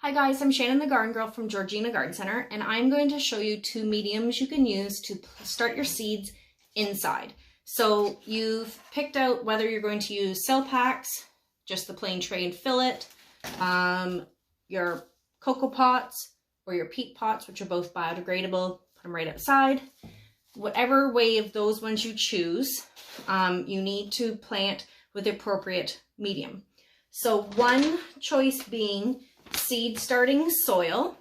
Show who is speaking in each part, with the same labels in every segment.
Speaker 1: Hi guys, I'm Shannon the Garden Girl from Georgina Garden Center, and I'm going to show you two mediums you can use to start your seeds inside. So you've picked out whether you're going to use cell packs, just the plain tray and fill it, your cocoa pots or your peat pots, which are both biodegradable, put them right outside. Whatever way of those ones you choose, you need to plant with the appropriate medium. So one choice being seed starting soil,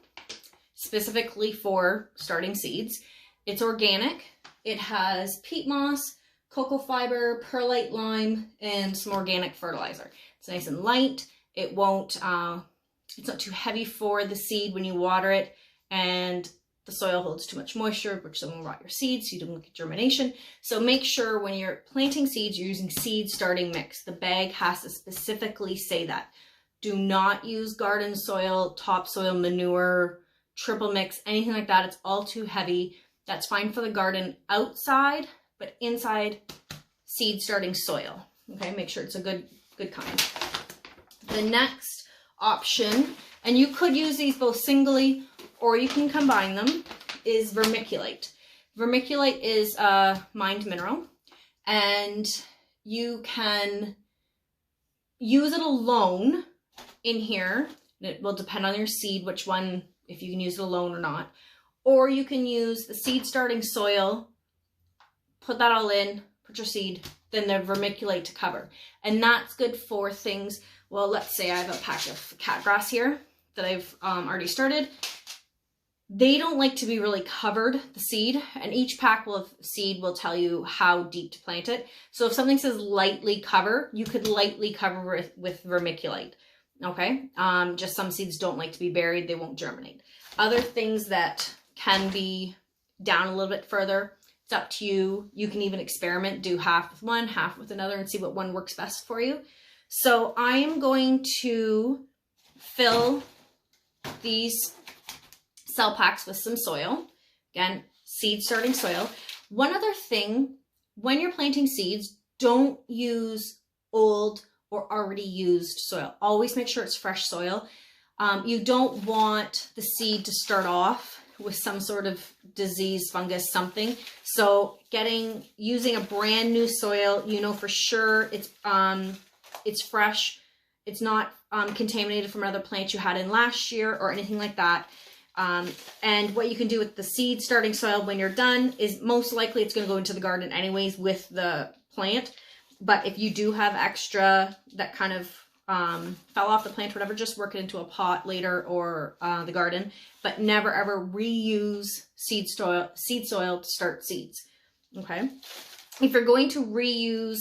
Speaker 1: specifically for starting seeds. It's organic. It has peat moss, cocoa fiber, perlite lime, and some organic fertilizer. It's nice and light. It won't, it's not too heavy for the seed when you water it, and the soil holds too much moisture, which then will rot your seeds, so you don't get germination. So make sure when you're planting seeds, you're using seed starting mix. The bag has to specifically say that. Do not use garden soil, topsoil, manure, triple mix, anything like that. It's all too heavy. That's fine for the garden outside, but inside, seed starting soil. Okay, make sure it's a good kind. The next option, and you could use these both singly or you can combine them, is vermiculite. Vermiculite is a mined mineral, and you can use it alone in here. It will depend on your seed, which one, if you can use it alone or not. Or you can use the seed starting soil, put that all in, put your seed, then the vermiculite to cover. And that's good for things, well, let's say I have a patch of catgrass here that I've already started. They don't like to be really covered, the seed, and each pack of seed will tell you how deep to plant it. So if something says lightly cover, you could lightly cover with vermiculite. Okay, just some seeds don't like to be buried, they won't germinate. Other things that can be down a little bit further, it's up to you. You can even experiment, do half with one, half with another, and see what one works best for you. So I am going to fill these cell packs with some soil. Again, seed starting soil. One other thing, when you're planting seeds, don't use old or already used soil. Always make sure it's fresh soil. You don't want the seed to start off with some sort of disease, fungus, something. So using a brand new soil, you know for sure it's fresh. It's not contaminated from another plant you had in last year or anything like that. And what you can do with the seed starting soil when you're done is most likely it's going to go into the garden anyways with the plant. But if you do have extra that kind of fell off the plant, whatever, just work it into a pot later or the garden. But never ever reuse seed soil to start seeds. Okay. If you're going to reuse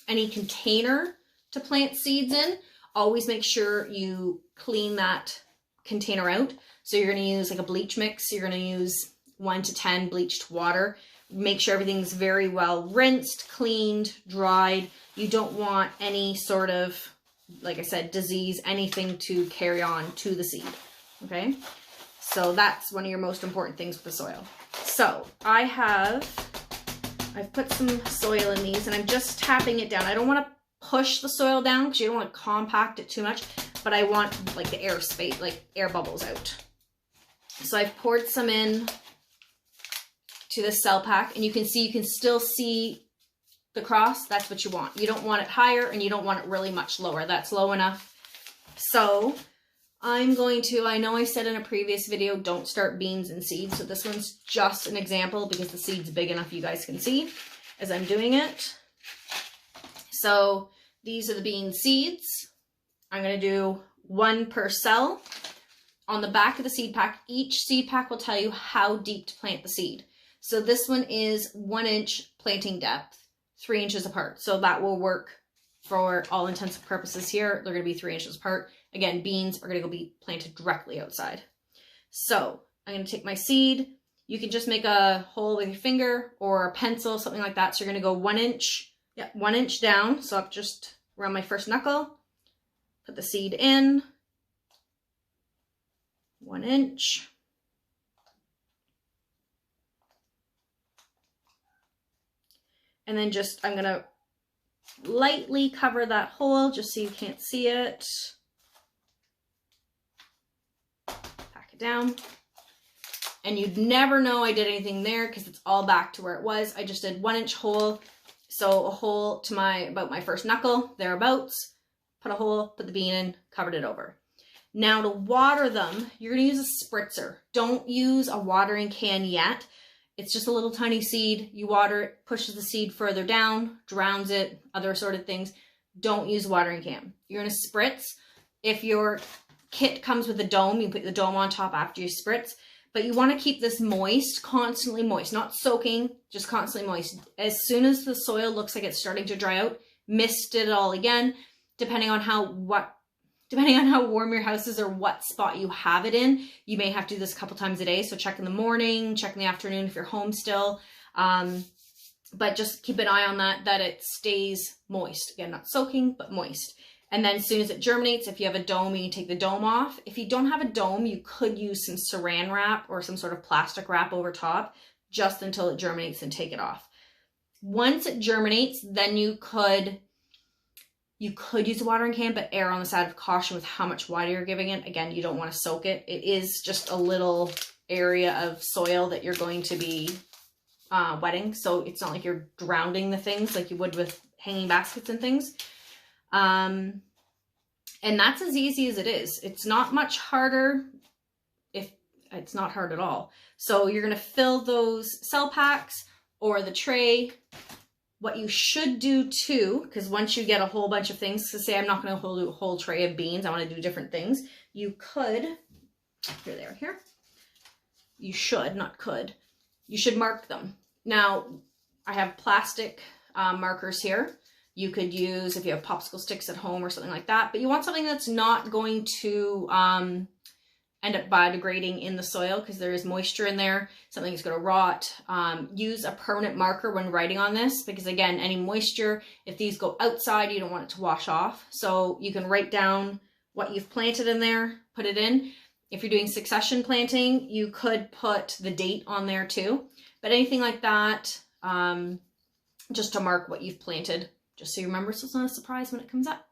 Speaker 1: any container to plant seeds in, always make sure you clean that container out. So you're going to use like a bleach mix. You're going to use 1 to 10 bleached water. Make sure everything's very well rinsed, cleaned, dried. You don't want any sort of, like I said, disease, anything to carry on to the seed. Okay? So that's one of your most important things with the soil. So I've put some soil in these and I'm just tapping it down. I don't want to push the soil down because you don't want to compact it too much, but I want like the air space, like air bubbles out. So I've poured some in to the cell pack, and you can still see the cross. That's what you want. You don't want it higher and you don't want it really much lower. That's low enough. So I'm going to, I know I said in a previous video, don't start beans and seeds. So this one's just an example because the seed's big enough you guys can see as I'm doing it. So these are the bean seeds. I'm going to do 1 per cell. On the back of the seed pack, each seed pack will tell you how deep to plant the seed. So this one is 1 inch planting depth, 3 inches apart. So that will work for all intents and purposes here. They're going to be 3 inches apart. Again, beans are going to be planted directly outside. So I'm going to take my seed. You can just make a hole with your finger or a pencil, something like that. So you're going to go 1 inch, 1 inch down. So up just around my first knuckle, put the seed in, 1 inch. And then I'm going to lightly cover that hole just so you can't see it. down. And you'd never know I did anything there because it's all back to where it was. I just did 1 inch hole. So a hole to about my first knuckle, thereabouts. Put a hole, put the bean in, covered it over. Now to water them, you're gonna use a spritzer. Don't use a watering can yet. It's just a little tiny seed. You water it, pushes the seed further down, drowns it, other sort of things. Don't use a watering can. You're gonna spritz. If your kit comes with a dome, you put the dome on top after you spritz. But you want to keep this moist, constantly moist, not soaking, just constantly moist. As soon as the soil looks like it's starting to dry out, mist it all again, depending on how warm your house is or what spot you have it in. You may have to do this a couple times a day. So check in the morning, check in the afternoon if you're home still. But just keep an eye on that it stays moist. Again, not soaking, but moist. And then as soon as it germinates, if you have a dome, you can take the dome off. If you don't have a dome, you could use some saran wrap or some sort of plastic wrap over top just until it germinates and take it off. Once it germinates, then you could use a watering can, but err on the side of caution with how much water you're giving it. Again, you don't want to soak it. It is just a little area of soil that you're going to be wetting. So it's not like you're drowning the things like you would with hanging baskets and things. And that's as easy as it is. It's not much harder, if it's not hard at all. So you're going to fill those cell packs or the tray. What you should do too, because once you get a whole bunch of things, to say I'm not going to do a whole tray of beans, I want to do different things. You could, here they are here. You should, not could. You should mark them. Now, I have plastic markers here. You could use if you have popsicle sticks at home or something like that, but you want something that's not going to end up biodegrading in the soil because there is moisture in there. Something is going to rot. Use a permanent marker when writing on this because again, any moisture, if these go outside, you don't want it to wash off. So you can write down what you've planted in there, put it in. If you're doing succession planting, you could put the date on there too. But anything like that, just to mark what you've planted. Just so you remember, so it's not a surprise when it comes up.